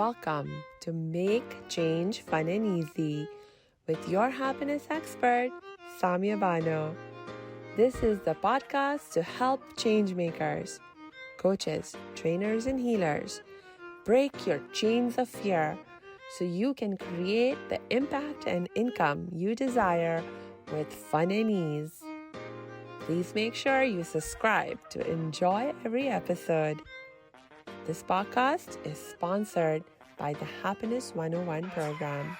Welcome to Make Change Fun and Easy with your happiness expert, Samia Bano. This is the podcast to help change makers, coaches, trainers, and healers break your chains of fear so you can create the impact and income you desire with fun and ease. Please make sure you subscribe to enjoy every episode. This podcast is sponsored by the Happiness 101 program.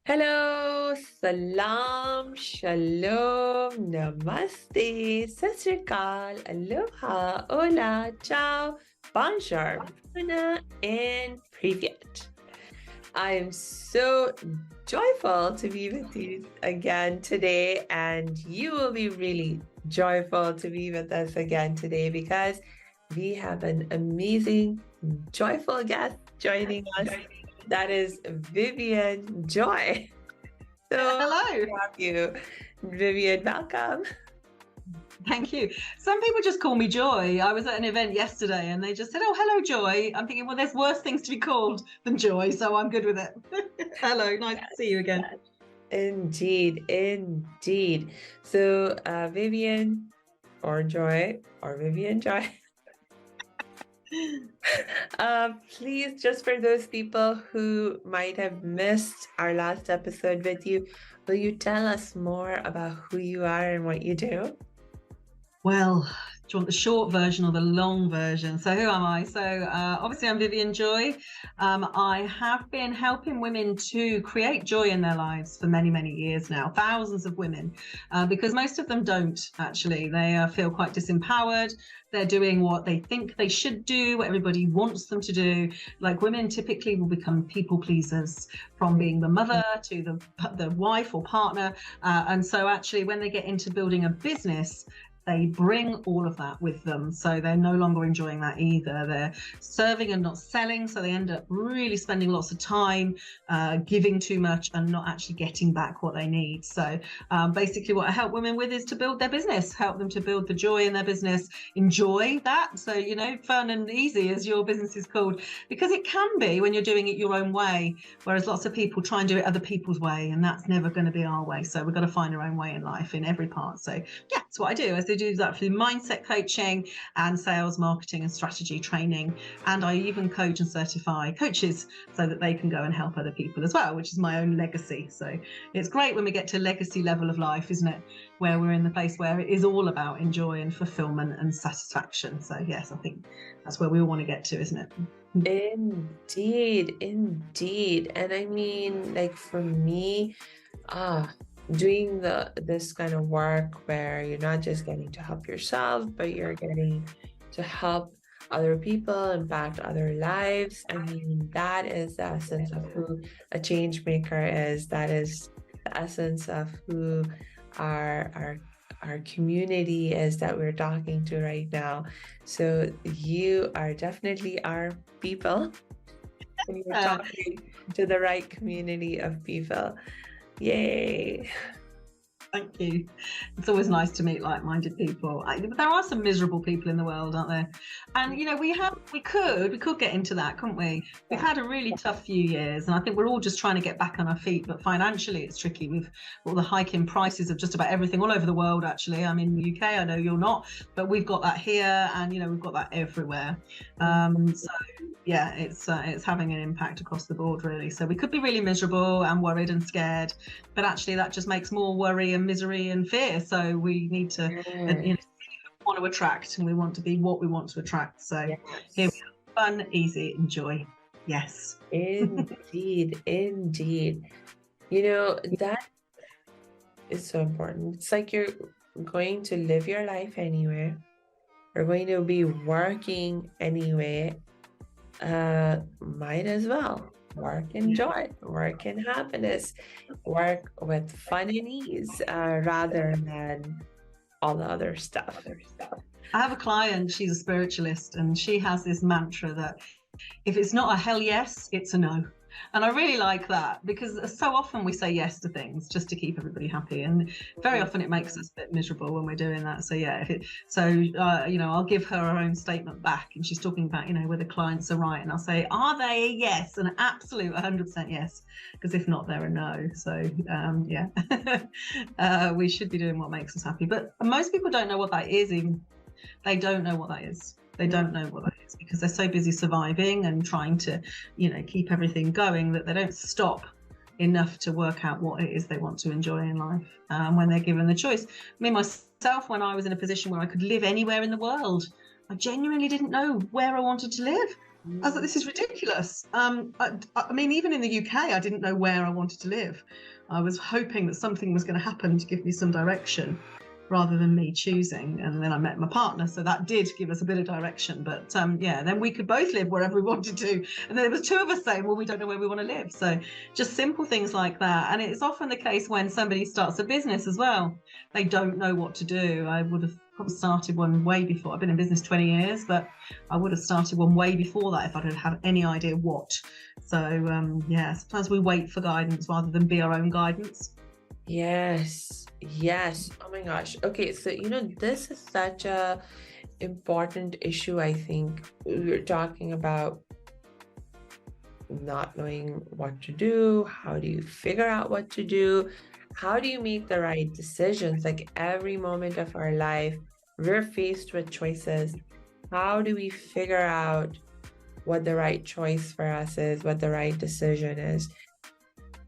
Hello, salam, shalom, namaste, sat sri akal, aloha, hola, ciao, bonjour, buna, and privyet. I am so joyful to be with you again today, and you will be really joyful to be with us again today because we have an amazing, joyful guest joining us. That is Vivienne Joy. So hello. Have you, Vivienne? Welcome. Thank you. Some people just call me Joy. I was at an event yesterday and they just said, "Oh, hello, Joy." I'm thinking, well, there's worse things to be called than Joy, so I'm good with it. Hello, nice to see you again. Indeed. So Vivienne or Joy or Vivienne Joy. Please, just for those people who might have missed our last episode with you, will you tell us more about who you are and what you do? Well, do you want the short version or the long version? So who am I? So obviously I'm Vivienne Joy. I have been helping women to create joy in their lives for many, many years now, thousands of women, because most of them don't actually. They feel quite disempowered. They're doing what they think they should do, what everybody wants them to do. Like women typically will become people pleasers, from being the mother to the wife or partner. And so actually when they get into building a business, they bring all of that with them. So they're no longer enjoying that either. They're serving and not selling. So they end up really spending lots of time giving too much and not actually getting back what they need. So basically what I help women with is to build their business, help them to build the joy in their business, enjoy that. So, fun and easy, as your business is called, because it can be when you're doing it your own way, whereas lots of people try and do it other people's way, and that's never going to be our way. So we've got to find our own way in life in every part. So yeah, that's what I do. I do that through mindset coaching and sales, marketing and strategy training. And I even coach and certify coaches so that they can go and help other people as well, which is my own legacy. So it's great when we get to legacy level of life, isn't it? Where we're in the place where it is all about enjoy and fulfillment and satisfaction. So yes, I think that's where we all want to get to, isn't it? Indeed. And I mean, like for me, doing this kind of work where you're not just getting to help yourself, but you're getting to help other people, impact other lives. I mean, that is the essence of who a change maker is. That is the essence of who our community is that we're talking to right now. So you are definitely our people. And you're talking to the right community of people. Yay. Thank you. It's always nice to meet like-minded people. There are some miserable people in the world, aren't there? And we could get into that, couldn't we? We've had a really tough few years, and I think we're all just trying to get back on our feet. But financially, it's tricky with all the hike in prices of just about everything all over the world. Actually, I'm in the UK. I know you're not, but we've got that here, and we've got that everywhere. So yeah, it's having an impact across the board, really. So we could be really miserable and worried and scared, but actually that just makes more worry and misery and fear. So we need to want to attract, and we want to be what we want to attract. So here we are, fun, easy, and joy. Yes. Indeed. That is so important. It's like you're going to live your life anywhere. You're going to be working anyway. Might as well work in joy, work in happiness, work with fun and ease, rather than all the other stuff. I have a client, she's a spiritualist, and she has this mantra that if it's not a hell yes, it's a no. And I really like that, because so often we say yes to things just to keep everybody happy, and very often it makes us a bit miserable when we're doing that. So yeah, I'll give her her own statement back, and she's talking about, whether clients are right, and I'll say, are they a yes? An absolute 100% yes, because if not, they're a no. So we should be doing what makes us happy. But most people don't know what that is. Even they don't know what that is. They don't know what that is, because they're so busy surviving and trying to, keep everything going, that they don't stop enough to work out what it is they want to enjoy in life when they're given the choice. Me, myself, when I was in a position where I could live anywhere in the world, I genuinely didn't know where I wanted to live. I was like, this is ridiculous. I mean, even in the UK, I didn't know where I wanted to live. I was hoping that something was going to happen to give me some direction, rather than me choosing. And then I met my partner, so that did give us a bit of direction. But then we could both live wherever we wanted to. And then there was two of us saying, well, we don't know where we want to live. So just simple things like that. And it's often the case when somebody starts a business as well. They don't know what to do. I would have probably started one way before. I've been in business 20 years, but I would have started one way before that if I'd had any idea what. So sometimes we wait for guidance rather than be our own guidance. Yes. Oh my gosh. Okay, so this is such a important issue. I think we're talking about not knowing what to do. How do you figure out what to do? How do you make the right decisions? Like every moment of our life, we're faced with choices. How do we figure out what the right choice for us is, what the right decision is?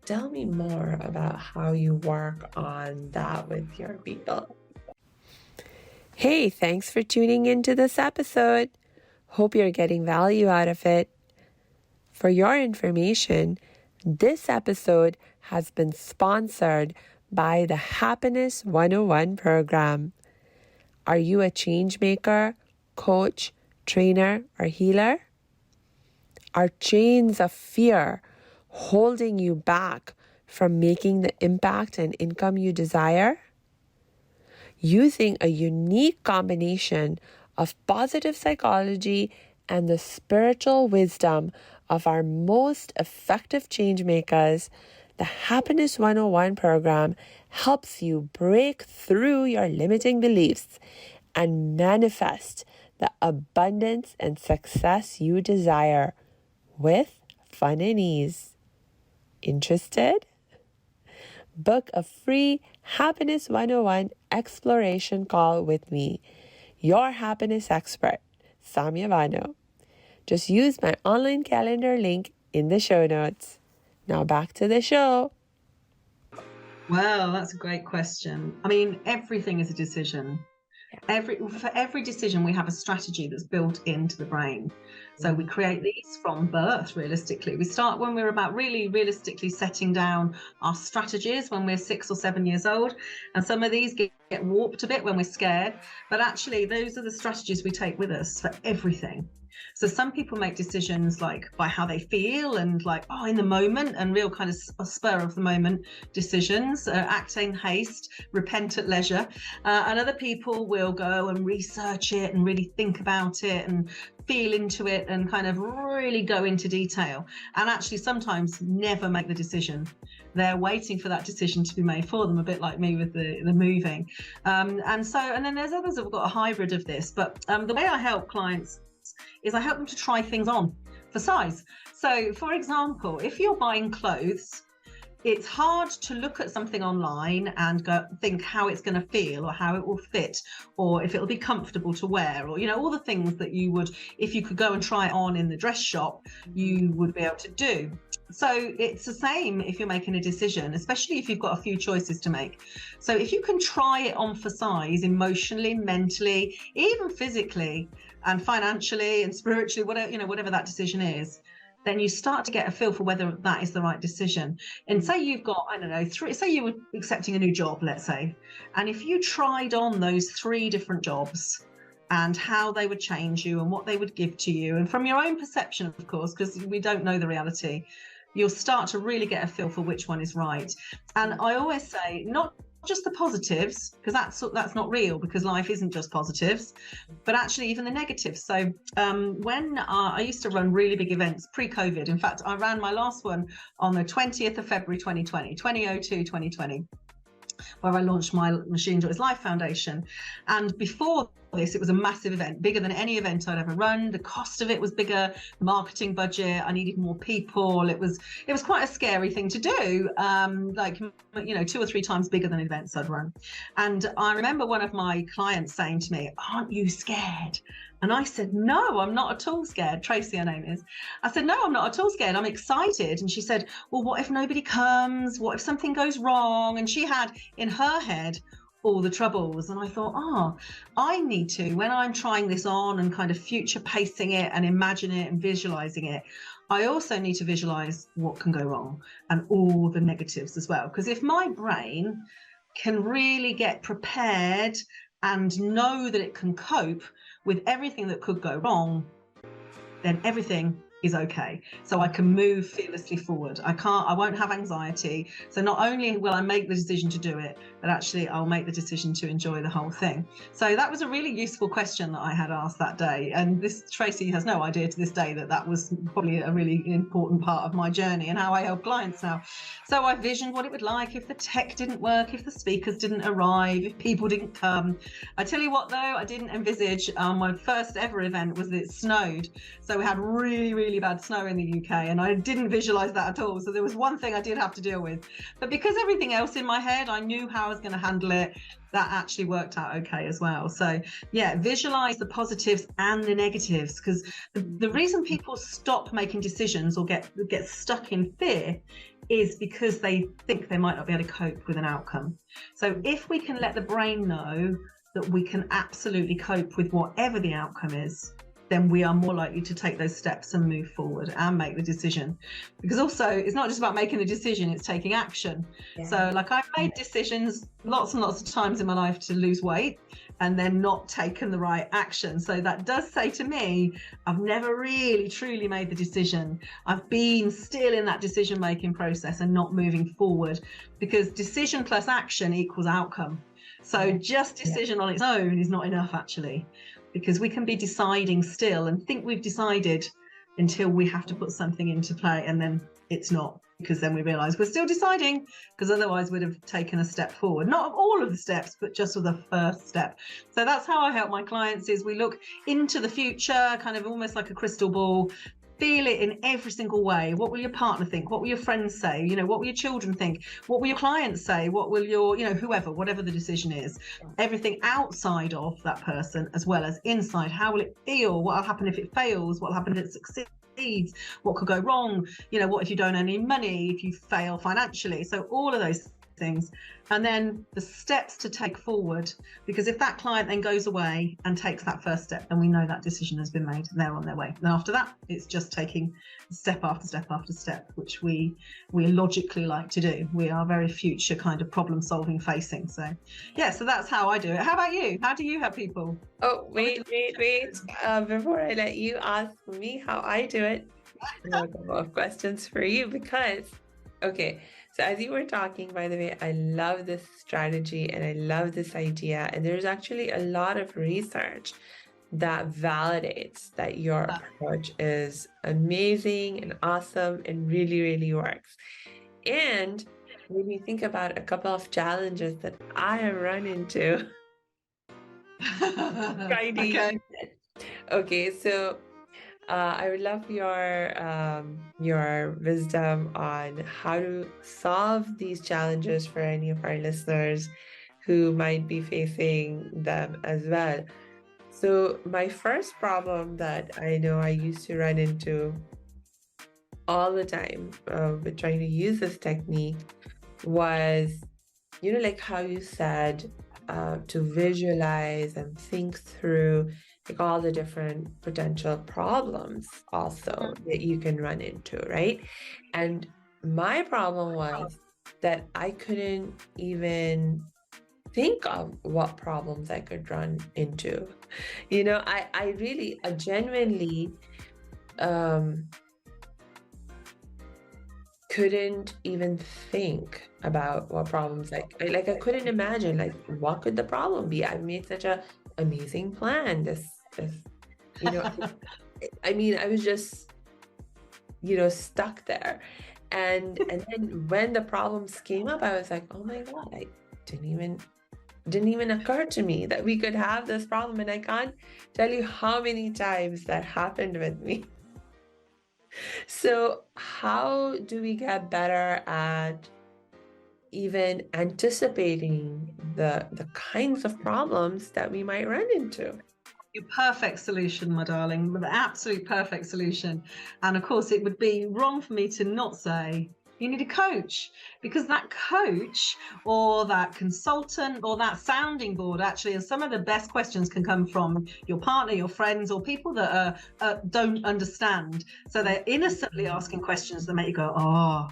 Tell me more about how you work on that with your people. Hey, thanks for tuning into this episode. Hope you're getting value out of it. For your information, this episode has been sponsored by the Happiness 101 program. Are you a change maker, coach, trainer, or healer? Are chains of fear holding you back from making the impact and income you desire? Using a unique combination of positive psychology and the spiritual wisdom of our most effective change makers, the Happiness 101 program helps you break through your limiting beliefs and manifest the abundance and success you desire with fun and ease. Interested? Book a free Happiness 101 exploration call with me, your happiness expert, Samia Bano. Just use my online calendar link in the show notes. Now back to the show. Well, that's a great question. I mean, everything is a decision. For every decision, we have a strategy that's built into the brain. So we create these from birth, realistically. We start when we're about really realistically setting down our strategies when we're 6 or 7 years old. And some of these get warped a bit when we're scared. But actually, those are the strategies we take with us for everything. So some people make decisions like by how they feel and like, in the moment, and real kind of spur of the moment decisions, act in haste, repent at leisure. And other people will go and research it and really think about it and feel into it and kind of really go into detail, and actually sometimes never make the decision. They're waiting for that decision to be made for them, a bit like me with the moving. And then there's others who've got a hybrid of this. But the way I help clients is I help them to try things on for size. So, for example, if you're buying clothes, it's hard to look at something online and go think how it's going to feel or how it will fit or if it'll be comfortable to wear, or all the things that you would, if you could go and try it on in the dress shop, you would be able to do. So it's the same if you're making a decision, especially if you've got a few choices to make. So if you can try it on for size, emotionally, mentally, even physically and financially and spiritually, whatever that decision is, then you start to get a feel for whether that is the right decision. And say you've got, say you were accepting a new job, let's say, and if you tried on those 3 different jobs and how they would change you and what they would give to you, and from your own perception, of course, because we don't know the reality, you'll start to really get a feel for which one is right. And I always say, not just the positives, because that's not real, because life isn't just positives, but actually even the negatives. So when I used to run really big events pre-COVID. In fact, I ran my last one on the 20th of February 2020, where I launched my Machine Joy's Life Foundation. And before this, it was a massive event, bigger than any event I'd ever run. The cost of it was bigger, marketing budget, I needed more people. It was quite a scary thing to do, like, 2 or 3 times bigger than events I'd run. And I remember one of my clients saying to me, "Aren't you scared?" And I said, "No, I'm not at all scared." Tracy, her name is. I said, "No, I'm not at all scared. I'm excited." And she said, "Well, what if nobody comes? What if something goes wrong?" And she had in her head all the troubles. And I thought, I need to, when I'm trying this on and kind of future pacing it and imagine it and visualizing it, I also need to visualize what can go wrong and all the negatives as well. Because if my brain can really get prepared and know that it can cope with everything that could go wrong, then everything is okay. So I can move fearlessly forward. I won't have anxiety. So not only will I make the decision to do it, but actually I'll make the decision to enjoy the whole thing. So that was a really useful question that I had asked that day. And this, Tracy has no idea to this day that was probably a really important part of my journey and how I help clients now. So I visioned what it would like if the tech didn't work, if the speakers didn't arrive, if people didn't come. I tell you what though, I didn't envisage my first ever event was that it snowed. So we had really bad snow in the UK, and I didn't visualize that at all. So there was one thing I did have to deal with, but because everything else in my head, I knew how I was going to handle it. That actually worked out okay as well. So yeah, visualize the positives and the negatives, because the reason people stop making decisions or get stuck in fear is because they think they might not be able to cope with an outcome. So if we can let the brain know that we can absolutely cope with whatever the outcome is, then we are more likely to take those steps and move forward and make the decision. Because also, it's not just about making the decision, it's taking action. Yeah. So like I've made decisions lots and lots of times in my life to lose weight and then not taken the right action. So that does say to me, I've never really truly made the decision. I've been still in that decision-making process and not moving forward, because decision plus action equals outcome. So just decision on its own is not enough actually, because we can be deciding still and think we've decided until we have to put something into play, and then it's not, because then we realize we're still deciding, because otherwise we'd have taken a step forward. Not all of the steps, but just for the first step. So that's how I help my clients, is we look into the future, kind of almost like a crystal ball, feel it in every single way. What will your partner think? What will your friends say? What will your children think? What will your clients say? What will your, whoever, whatever the decision is, everything outside of that person as well as inside. How will it feel? What will happen if it fails? What will happen if it succeeds? What could go wrong? What if you don't earn any money? If you fail financially? So all of those things. And then the steps to take forward, because if that client then goes away and takes that first step, then we know that decision has been made and they're on their way. And after that, it's just taking step after step after step, which we logically like to do. We are very future kind of problem solving facing. So yeah, so that's how I do it. How about you? How do you help people? Oh, wait. Before I let you ask me how I do it, I have a couple of questions for you, because, okay, so as you were talking, by the way, I love this strategy and I love this idea. And there's actually a lot of research that validates that your approach is amazing and awesome and really works. And when you think about a couple of challenges that I have run into. Okay, so I would love your wisdom on how to solve these challenges for any of our listeners who might be facing them as well. So my first problem that I know I used to run into all the time with trying to use this technique was, like how you said, to visualize and think through like all the different potential problems also that you can run into, right? And my problem was that I couldn't even think of what problems I could run into. I genuinely couldn't even think about what problems like I couldn't imagine like what could the problem be. I made such a amazing plan. This you know I mean I was just stuck there. And then when the problems came up, I was like, oh my God, I didn't even occur to me that we could have this problem. And I can't tell you how many times that happened with me. So how do we get better at even anticipating the kinds of problems that we might run into? Your perfect solution, my darling, the absolute perfect solution. And of course, it would be wrong for me to not say you need a coach, because that coach or that consultant or that sounding board actually, and some of the best questions can come from your partner, your friends, or people that don't understand. So they're innocently asking questions that make you go, oh.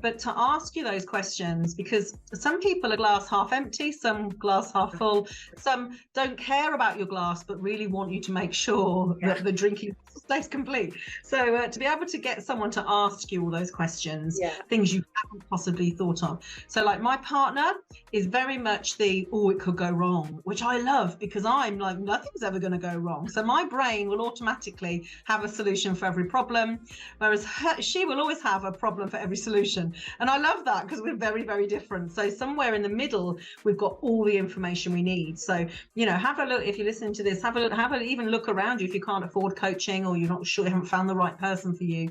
But to ask you those questions, because some people are glass half empty, some glass half full, some don't care about your glass, but really want you to make sure that the drinking stays complete. So to be able to get someone to ask you all those questions, things you haven't possibly thought of. So like my partner is very much oh, it could go wrong, which I love, because I'm like, nothing's ever going to go wrong. So my brain will automatically have a solution for every problem, whereas she will always have a problem for every solution. And I love that, because we're very, very different. So somewhere in the middle, we've got all the information we need. So, have a look. If you're listening to this, have a even look around you. If you can't afford coaching, or you're not sure, you haven't found the right person for you,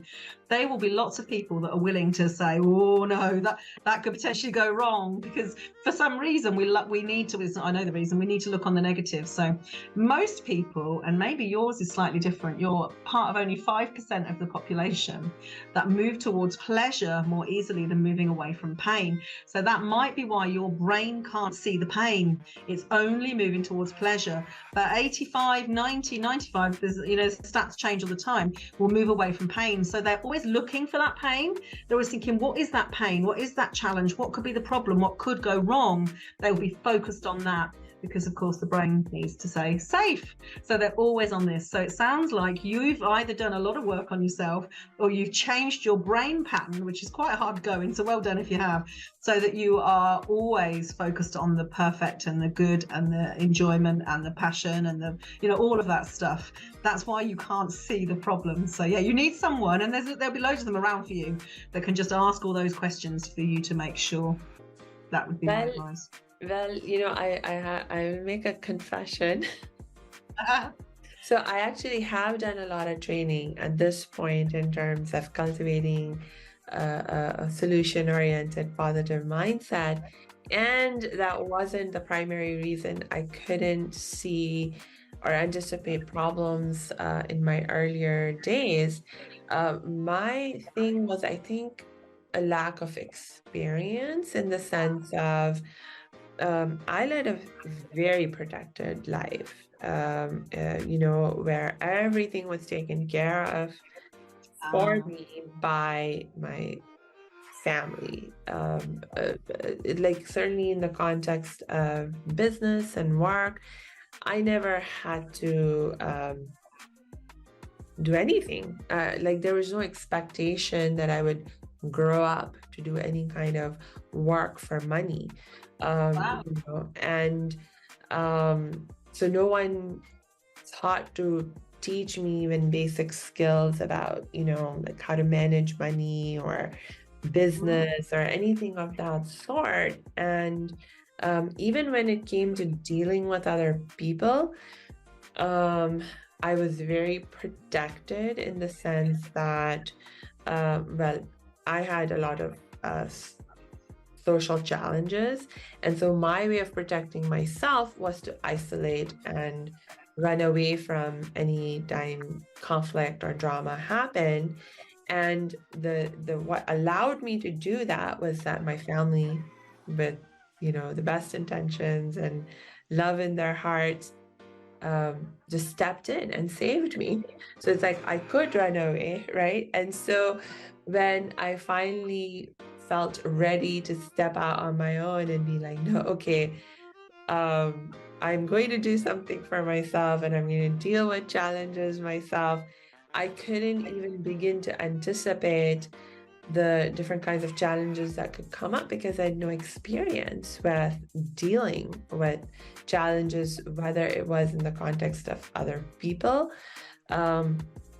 there will be lots of people that are willing to say, oh no, that could potentially go wrong, because for some reason we need to, I know the reason, we need to look on the negative. So most people, and maybe yours is slightly different, you're part of only 5% of the population that move towards pleasure more easily than moving away from pain. So that might be why your brain can't see the pain. It's only moving towards pleasure. But 85, 90, 95, stats change all the time, will move away from pain. So they're always looking for that pain. They're always thinking, what is that pain? What is that challenge? What could be the problem? What could go wrong? They will be focused on that, because of course the brain needs to say safe. So they're always on this. So it sounds like you've either done a lot of work on yourself, or you've changed your brain pattern, which is quite hard going. So well done if you have, so that you are always focused on the perfect and the good and the enjoyment and the passion and the, all of that stuff. That's why you can't see the problem. So yeah, you need someone, and there'll be loads of them around for you that can just ask all those questions for you to make sure. That would be my advice. Well, I will make a confession. So I actually have done a lot of training at this point in terms of cultivating a solution-oriented positive mindset. And that wasn't the primary reason I couldn't see or anticipate problems in my earlier days. My thing was, I think, a lack of experience, in the sense of I led a very protected life, where everything was taken care of for me by my family. Like certainly in the context of business and work, I never had to do anything. Like there was no expectation that I would grow up to do any kind of work for money. And so no one taught to teach me even basic skills about, like how to manage money or business or anything of that sort. And even when it came to dealing with other people, I was very protected, in the sense that, I had a lot of social challenges. And so my way of protecting myself was to isolate and run away from any time conflict or drama happened. And what allowed me to do that was that my family, with the best intentions and love in their hearts, just stepped in and saved me. So it's like I could run away, right? And so when I finally felt ready to step out on my own and be like, no, okay, I'm going to do something for myself, and I'm going to deal with challenges myself, I couldn't even begin to anticipate the different kinds of challenges that could come up because I had no experience with dealing with challenges, whether it was in the context of other people,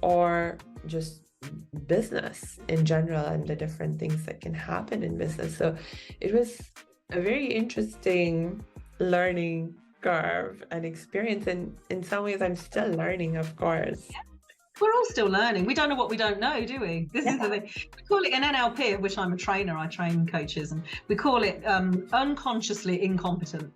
or just business in general and the different things that can happen in business. So it was a very interesting learning curve and experience, and in some ways I'm still learning, of course. We're all still learning. We don't know what we don't know, do we? This is the thing. We call it an NLP, of which I'm a trainer. I train coaches, and we call it unconsciously incompetent.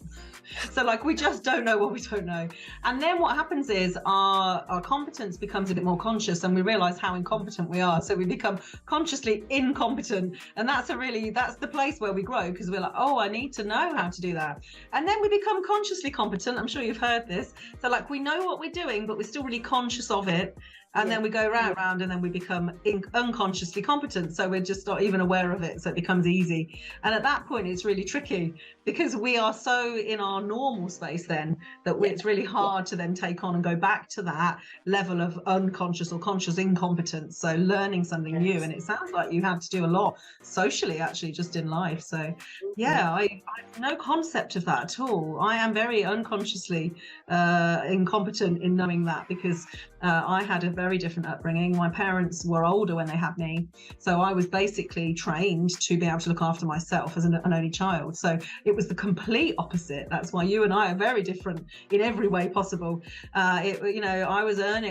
So like we just don't know what we don't know. And then what happens is our competence becomes a bit more conscious, and we realize how incompetent we are. So we become consciously incompetent. And that's the place where we grow, because we're like, oh, I need to know how to do that. And then we become consciously competent. I'm sure you've heard this. So like we know what we're doing, but we're still really conscious of it. And then we go round and then we become unconsciously competent. So we're just not even aware of it. So it becomes easy. And at that point, it's really tricky, because we are so in our normal space then that it's really hard to then take on and go back to that level of unconscious or conscious incompetence. So learning something new. And it sounds like you have to do a lot socially, actually, just in life. So yeah, I have no concept of that at all. I am very unconsciously incompetent in knowing that, because I had a very different upbringing. My parents were older when they had me, so I was basically trained to be able to look after myself as an only child. So it was the complete opposite. That's why you and I are very different in every way possible. I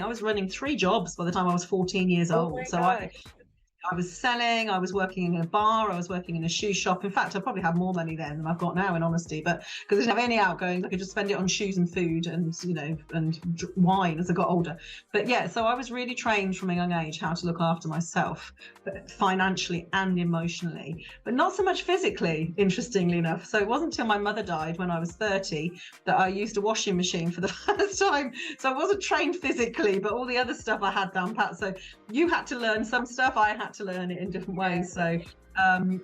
was running 3 jobs by the time I was 14 years old. So I was selling, I was working in a bar, I was working in a shoe shop. In fact, I probably had more money then than I've got now, in honesty, but because I didn't have any outgoings, I could just spend it on shoes and food and, and wine as I got older. But yeah, so I was really trained from a young age how to look after myself, but financially and emotionally, but not so much physically, interestingly enough. So it wasn't until my mother died when I was 30 that I used a washing machine for the first time. So I wasn't trained physically, but all the other stuff I had down pat. So you had to learn some stuff, I had to learn it in different ways. So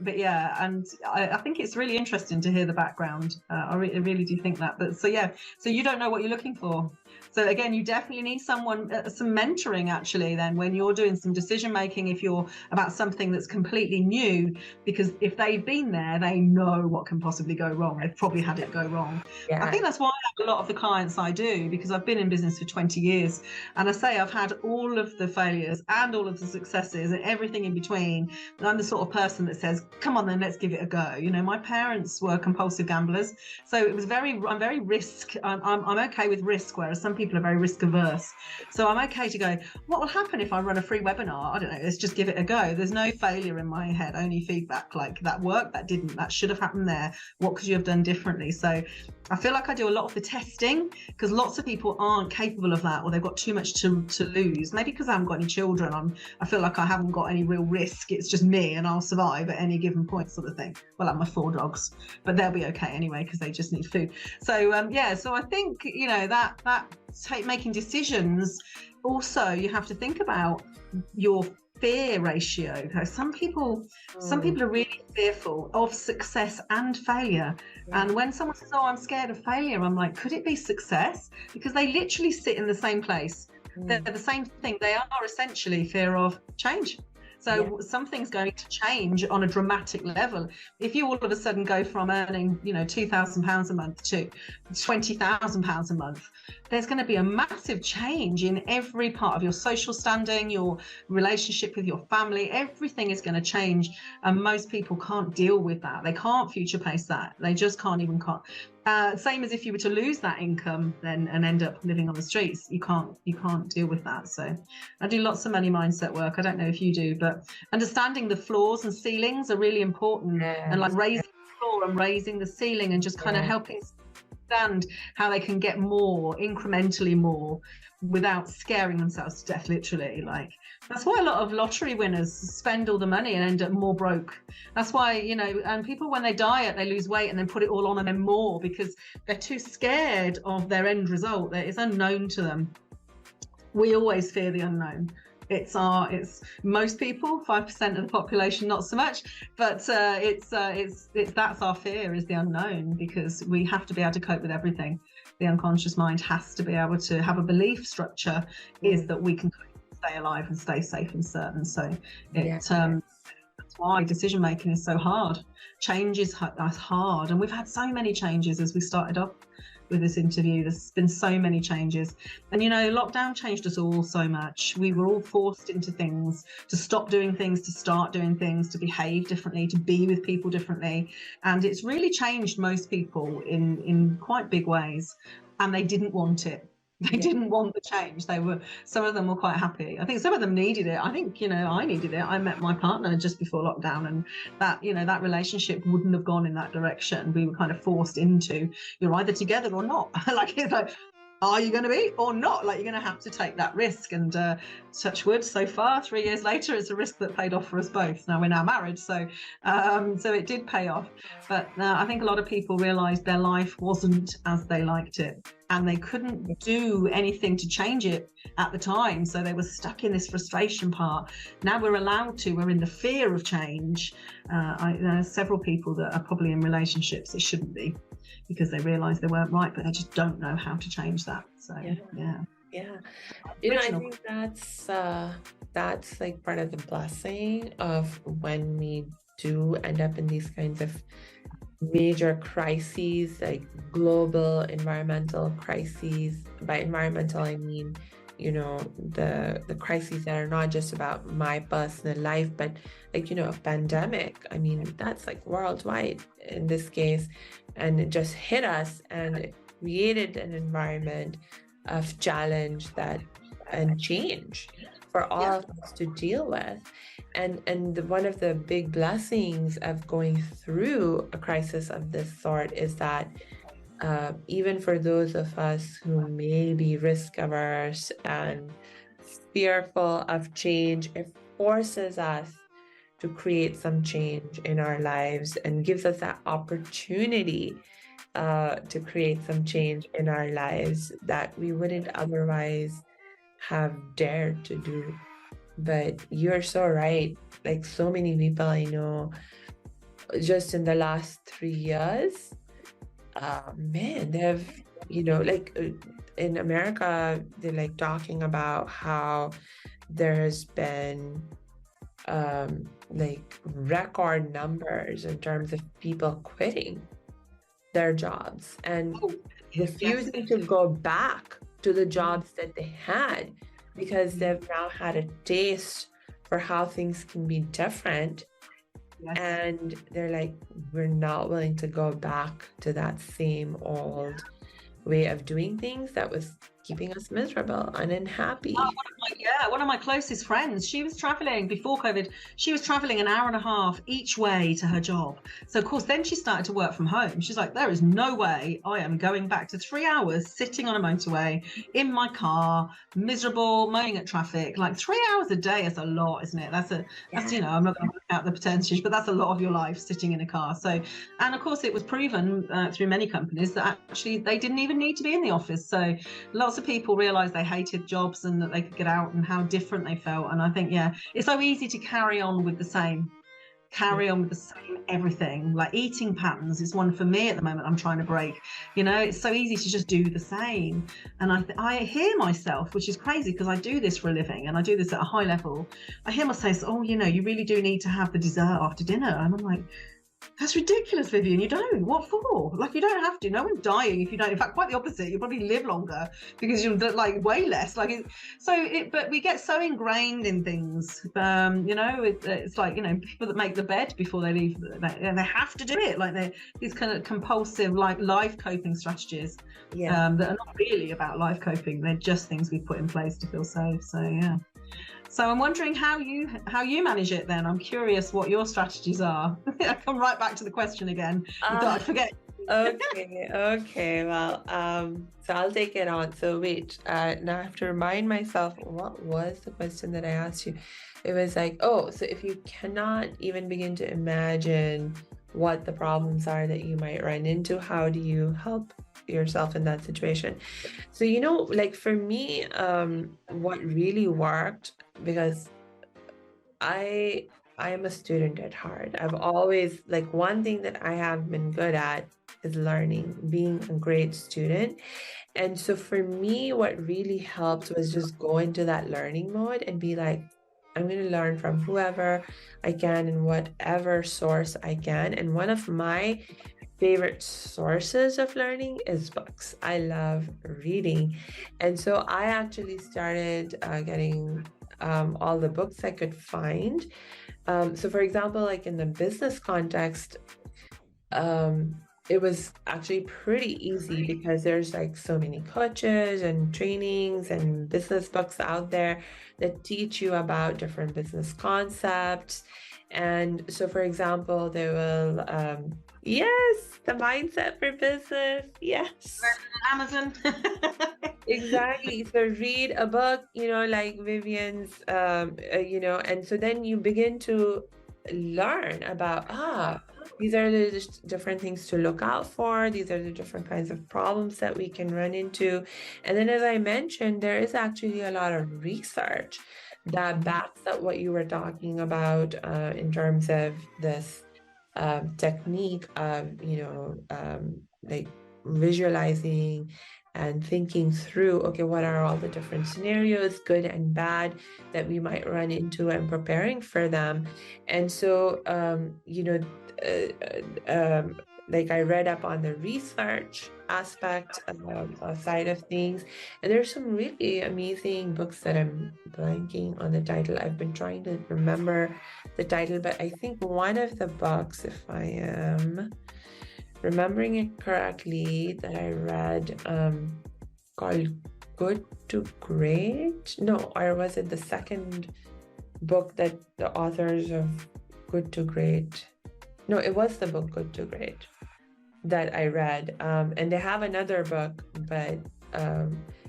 but yeah, and I think it's really interesting to hear the background. I really do think that. But so yeah, so you don't know what you're looking for. So again, you definitely need someone, some mentoring actually, then when you're doing some decision making, if you're about something that's completely new, because if they've been there, they know what can possibly go wrong. They've probably had it go wrong. Yeah. I think that's why I have a lot of the clients I do, because I've been in business for 20 years. And I say I've had all of the failures and all of the successes and everything in between. And I'm the sort of person that says, come on then, let's give it a go. You know, my parents were compulsive gamblers. So it was I'm very risk. I'm okay with risk, whereas some people are very risk averse. So I'm okay to go, what will happen if I run a free webinar? I don't know, let's just give it a go. There's no failure in my head, only feedback, like that worked, that didn't, that should have happened there. What could you have done differently? So I feel like I do a lot of the testing, because lots of people aren't capable of that, or they've got too much to lose. Maybe because I haven't got any children, I feel like I haven't got any real risk. It's just me and I'll survive at any given point, sort of thing. Well, I have my 4 dogs, but they'll be okay anyway because they just need food. So yeah, so I think, you know, that making decisions, also you have to think about your fear ratio. Some people are really fearful of success and failure. And when someone says, oh, I'm scared of failure, I'm like, could it be success? Because they literally sit in the same place. They're the same thing. They are essentially fear of change. So something's going to change on a dramatic level. If you all of a sudden go from earning, you know, £2,000 a month to £20,000 a month, there's going to be a massive change in every part of your social standing, your relationship with your family. Everything is going to change, and most people can't deal with that. They can't future pace that. They just can't. Same as if you were to lose that income then and end up living on the streets. You can't deal with that. So I do lots of money mindset work. I don't know if you do, but understanding the floors and ceilings are really important. And like raising the floor and raising the ceiling and just kind of helping understand how they can get more, incrementally more, without scaring themselves to death, literally. Like, that's why a lot of lottery winners spend all the money and end up more broke. That's why, you know, and people, when they diet, they lose weight and then put it all on and then more, because they're too scared of their end result. It's unknown to them. We always fear the unknown. It's most people, 5% of the population, not so much, but it's that's our fear, is the unknown, because we have to be able to cope with everything. The unconscious mind has to be able to have a belief structure, is that we can stay alive and stay safe and certain. So That's why decision making is so hard. Change is hard. And we've had so many changes as we started off with this interview. There's been so many changes. And, you know, lockdown changed us all so much. We were all forced into things, to stop doing things, to start doing things, to behave differently, to be with people differently. And it's really changed most people in quite big ways. And they didn't want it. They didn't want the change. Some of them were quite happy. I think some of them needed it. I think, you know, I needed it. I met my partner just before lockdown, and that, you know, that relationship wouldn't have gone in that direction. We were kind of forced into, you're either together or not. Like, it's like, are you going to be or not? Like, you're going to have to take that risk. And touch wood, so far 3 years later, it's a risk that paid off for us both. Now we're married, so it did pay off. But I think a lot of people realized their life wasn't as they liked it, and they couldn't do anything to change it at the time. So they were stuck in this frustration part. Now we're allowed to. We're in the fear of change. There are several people that are probably in relationships that shouldn't be, because they realize they weren't right, but they just don't know how to change that. So yeah. You know, I think that's like part of the blessing of when we do end up in these kinds of major crises, like global environmental crises. By environmental, I mean, you know, the crises that are not just about my personal life, but like, you know, a pandemic. I mean, that's like worldwide in this case, and it just hit us, and it created an environment of challenge and change for all of us to deal with. And one of the big blessings of going through a crisis of this sort is that even for those of us who may be risk averse and fearful of change, it forces us to create some change in our lives and gives us that opportunity to create some change in our lives that we wouldn't otherwise have dared to do. But you're so right. Like, so many people I know, just in the last 3 years, man, they've, you know, like in America, they're like talking about how there's been like record numbers in terms of people quitting their jobs and refusing to go back to the jobs that they had, because they've now had a taste for how things can be different. And they're like, we're not willing to go back to that same old way of doing things that was keeping us miserable and unhappy. One of my closest friends, she was traveling before COVID. She was traveling an hour and a half each way to her job. So of course, then she started to work from home. She's like, there is no way I am going back to 3 hours sitting on a motorway in my car, miserable, moaning at traffic. Like 3 hours a day is a lot, isn't it? That's you know, I'm not going to work out the percentage, but that's a lot of your life sitting in a car. So, and of course, it was proven through many companies that actually they didn't even need to be in the office. So lots of people realized they hated jobs and that they could get out, and how different they felt. And I think, it's so easy to carry on with the same everything. Like eating patterns is one for me at the moment I'm trying to break. You know, it's so easy to just do the same. And I hear myself, which is crazy because I do this for a living and I do this at a high level. I hear myself say, oh, you know, you really do need to have the dessert after dinner. And I'm like, that's ridiculous, Vivienne. You don't. What for? Like, you don't have to. No one's dying if you don't. In fact, quite the opposite. You probably live longer because you're like way less. Like, but we get so ingrained in things. You know, it's like, you know, people that make the bed before they leave, they have to do it. Like these kind of compulsive, like life coping strategies that are not really about life coping. They're just things we put in place to feel safe. So yeah. So I'm wondering how you manage it then. I'm curious what your strategies are. I come right back to the question again. You thought I'd forget. Okay. Well, so I'll take it on. So wait, now I have to remind myself, what was the question that I asked you? It was like, so if you cannot even begin to imagine what the problems are that you might run into, how do you help yourself in that situation? So, you know, like for me, what really worked, because I am a student at heart. I've always, like, one thing that I have been good at is learning, being a great student. And so for me, what really helped was just go into that learning mode and be like, I'm going to learn from whoever I can and whatever source I can. And one of my favorite sources of learning is books. I love reading. And so I actually started getting all the books I could find. So, for example, like in the business context, um, it was actually pretty easy because there's like so many coaches and trainings and business books out there that teach you about different business concepts. And so, for example, they will, yes, the mindset for business. Yes. Amazon. Exactly. So read a book, like Vivienne's, and so then you begin to learn about, these are the different things to look out for. These are the different kinds of problems that we can run into. And then, as I mentioned, there is actually a lot of research that backs up what you were talking about in terms of this technique of, like visualizing and thinking through, okay, what are all the different scenarios, good and bad, that we might run into, and preparing for them. And so, like I read up on the research aspect side of things, and there's some really amazing books that I'm blanking on the title. I've been trying to remember the title, but I think one of the books, if I am remembering it correctly, that I read called Good to Great. No, or was it the second book that the authors of Good to Great? No, it was the book Good to Great that I read. And they have another book, but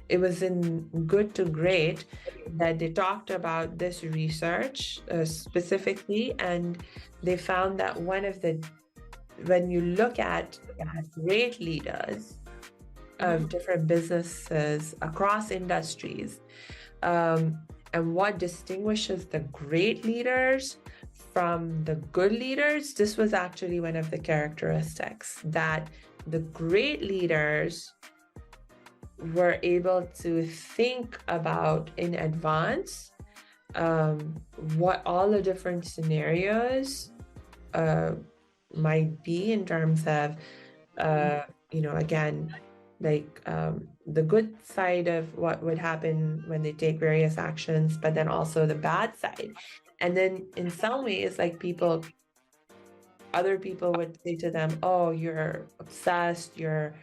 it was in Good to Great that they talked about this research specifically, and they found that when you look at great leaders of different businesses across industries, and what distinguishes the great leaders from the good leaders, this was actually one of the characteristics, that the great leaders were able to think about in advance what all the different scenarios might be in terms of, again, like the good side of what would happen when they take various actions, but then also the bad side. And then in some ways, like other people would say to them, oh, you're obsessed, you're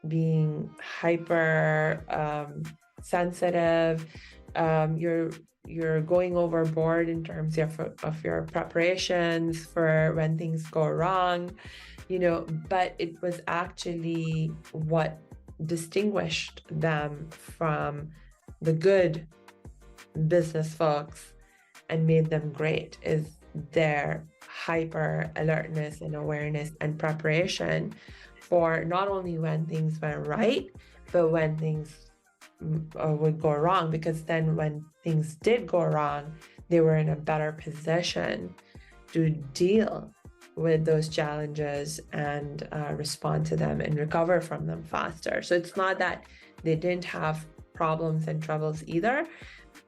being hyper sensitive, you're going overboard in terms of your preparations for when things go wrong, but it was actually what distinguished them from the good business folks and made them great is their hyper alertness and awareness and preparation for not only when things went right, but when things would go wrong, because then when things did go wrong, they were in a better position to deal with those challenges and respond to them and recover from them faster. So it's not that they didn't have problems and troubles either,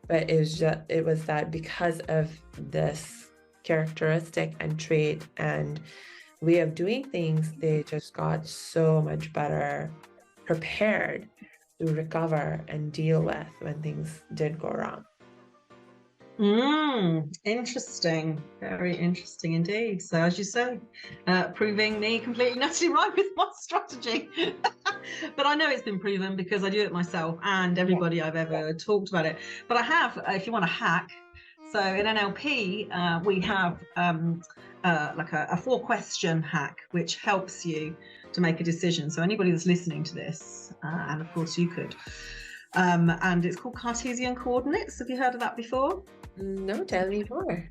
but it was that because of this characteristic and trait and way of doing things, they just got so much better prepared to recover and deal with when things did go wrong. Interesting. Very interesting indeed. So as you say, proving me completely nutty right with my strategy. But I know it's been proven because I do it myself and everybody I've ever talked about it. But I have, if you want a hack, so in NLP, we have like a 4-question hack, which helps you to make a decision. So anybody that's listening to this, and of course you could, and it's called Cartesian coordinates. Have you heard of that before? No, tell me more.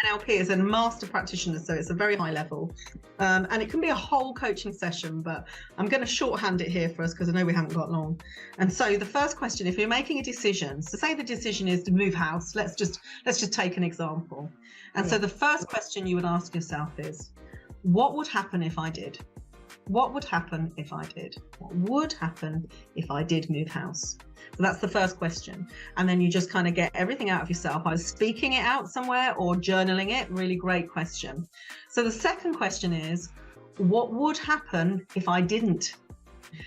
NLP is a master practitioner, so it's a very high level, and it can be a whole coaching session, but I'm going to shorthand it here for us because I know we haven't got long. And so the first question, if you're making a decision, so say the decision is to move house, let's just take an example. And so the first question you would ask yourself is, what would happen if I did? What would happen if I did? What would happen if I did move house? So that's the first question. And then you just kind of get everything out of yourself, either speaking it out somewhere or journaling it. Really great question. So the second question is, what would happen if I didn't?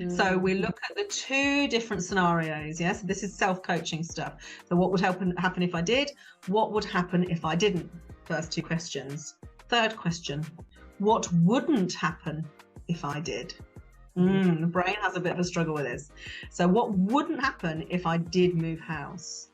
So we look at the two different scenarios. Yes, this is self-coaching stuff. So what would happen if I did? What would happen if I didn't? First two questions. Third question, what wouldn't happen if I did? The brain has a bit of a struggle with this. So what wouldn't happen if I did move house?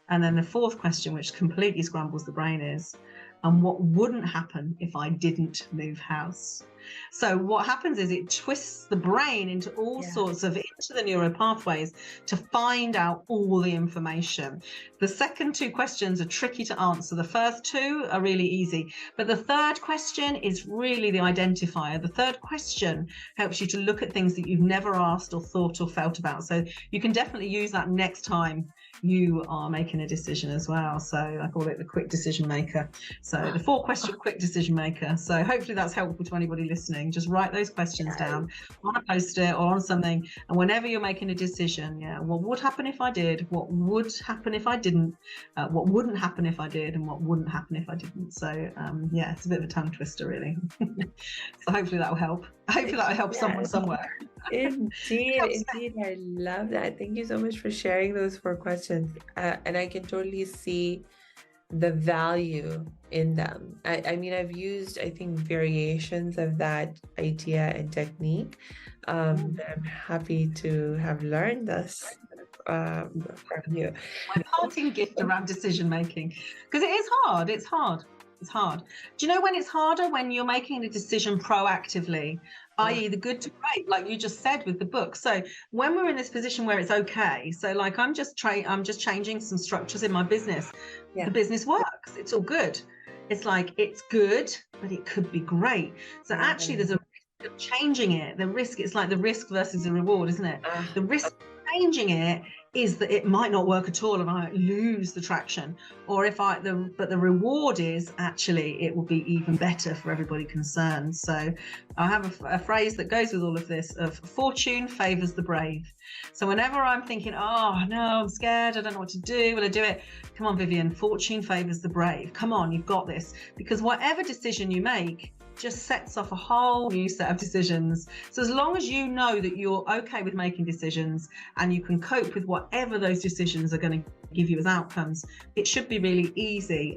And then the fourth question, which completely scrambles the brain, is, and what wouldn't happen if I didn't move house? So what happens is it twists the brain into all sorts of, into the neural pathways to find out all the information. The second two questions are tricky to answer. The first two are really easy, but the third question is really the identifier. The third question helps you to look at things that you've never asked or thought or felt about. So you can definitely use that next time you are making a decision as well. So I call it the quick decision maker. So the 4-question quick decision maker. So hopefully that's helpful to anybody listening. Just write those questions down on a post-it or on something. And whenever you're making a decision, what would happen if I did? What would happen if I didn't? What wouldn't happen if I did? And what wouldn't happen if I didn't? So it's a bit of a tongue twister, really. So hopefully that will help. Hopefully that will help someone somewhere. Indeed, I love that. Thank you so much for sharing those 4 questions. And I can totally see the value in them. I mean, I've used, I think, variations of that idea and technique. I'm happy to have learned this from you. My parting gift around decision making, because it is hard. It's hard. Do you know when it's harder? When you're making a decision proactively, i.e. the good to great, like you just said with the book. So when we're in this position where it's okay, so like I'm just changing some structures in my business. The business works. It's all good. It's like, it's good, but it could be great. So actually there's a risk of changing it. The risk, it's like the risk versus the reward, isn't it? The risk of changing it is that it might not work at all and I might lose the traction, or but the reward is actually it will be even better for everybody concerned. So I have a phrase that goes with all of this of fortune favors the brave. So whenever I'm thinking, oh no, I'm scared, I don't know what to do, will I do it? Come on, Vivienne, fortune favors the brave. Come on, you've got this. Because whatever decision you make just sets off a whole new set of decisions. So as long as you know that you're okay with making decisions and you can cope with whatever those decisions are going to give you as outcomes, it should be really easy.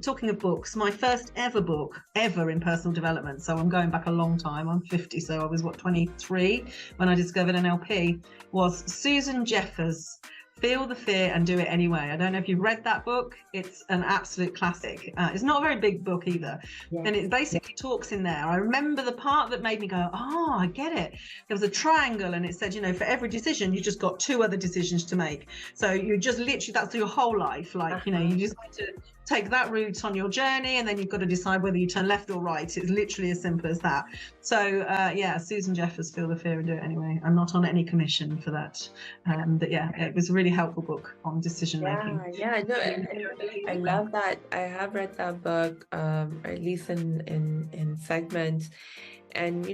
Talking of books, my first ever book ever in personal development, so I'm going back a long time, I'm 50, so I was 23 when I discovered NLP, was Susan Jeffers' Feel the Fear and Do It Anyway. I don't know if you've read that book. It's an absolute classic. It's not a very big book either. And it basically talks in there. I remember the part that made me go, oh, I get it. There was a triangle and it said, for every decision, you just got 2 other decisions to make. So you just literally, that's your whole life. Like, you just got to take that route on your journey and then you've got to decide whether you turn left or right. It's literally as simple as that. So Susan Jeffers, Feel the Fear and Do It Anyway. I'm not on any commission for that. But it was a really helpful book on decision making. I love that. I have read that book, or at least in segments, and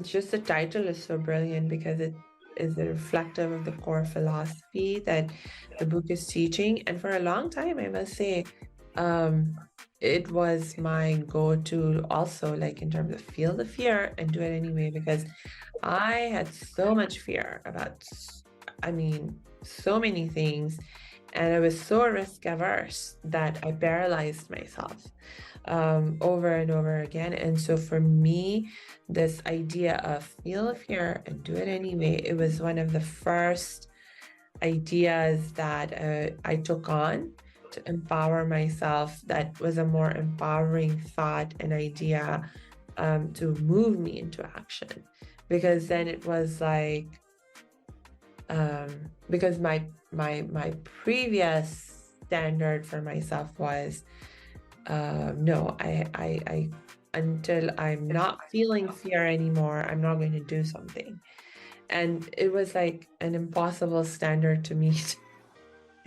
just the title is so brilliant because it is reflective of the core philosophy that the book is teaching. And for a long time, I must say, it was my go-to also, like in terms of feel the fear and do it anyway, because I had so much fear about so many things, and I was so risk averse that I paralyzed myself over and over again. And so for me, this idea of feel the fear and do it anyway, it was one of the first ideas that I took on to empower myself. That was a more empowering thought and idea to move me into action, because then it was like because my previous standard for myself was no, I until I'm not feeling fear anymore, I'm not going to do something. And it was like an impossible standard to meet.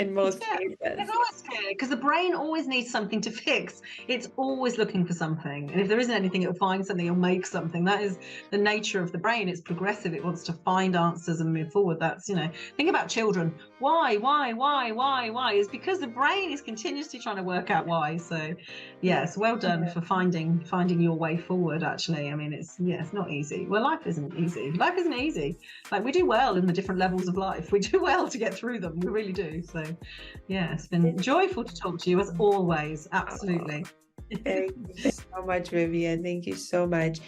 in most Yeah, cases. it's always fear because the brain always needs something to fix. It's always looking for something. And if there isn't anything, it'll find something, it'll make something. That is the nature of the brain. It's progressive. It wants to find answers and move forward. That's, think about children. Why? It's because the brain is continuously trying to work out why. So, yes, well done for finding your way forward, actually. I mean, it's not easy. Well, life isn't easy. Life isn't easy. Like, we do well in the different levels of life. We do well to get through them. We really do. So, yeah, it's been joyful to talk to you as always. Absolutely. Thank you so much, Vivienne. Thank you so much.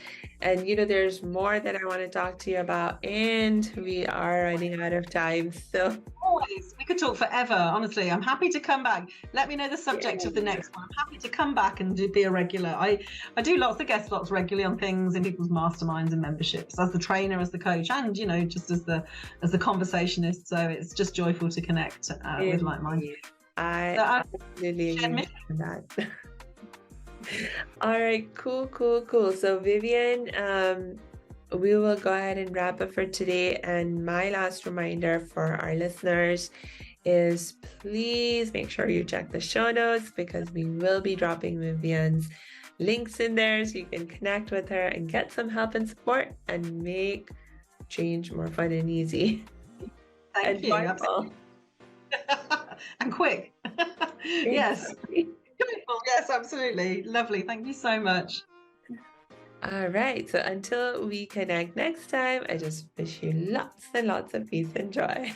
And there's more that I want to talk to you about, and we are running out of time. So Always, we could talk forever. Honestly, I'm happy to come back. Let me know the subject of the next one. I'm happy to come back and be a regular. I do lots of guest slots regularly on things in people's masterminds and memberships, as the trainer, as the coach, and just as the conversationist. So it's just joyful to connect with like-minded. I absolutely agree with that. All right, cool. So Vivienne, we will go ahead and wrap up for today. And my last reminder for our listeners is please make sure you check the show notes, because we will be dropping Vivienne's links in there so you can connect with her and get some help and support and make change more fun and easy. Thank you. And quick. Yes. Yes, absolutely. Lovely. Thank you so much. All right. So until we connect next time, I just wish you lots and lots of peace and joy.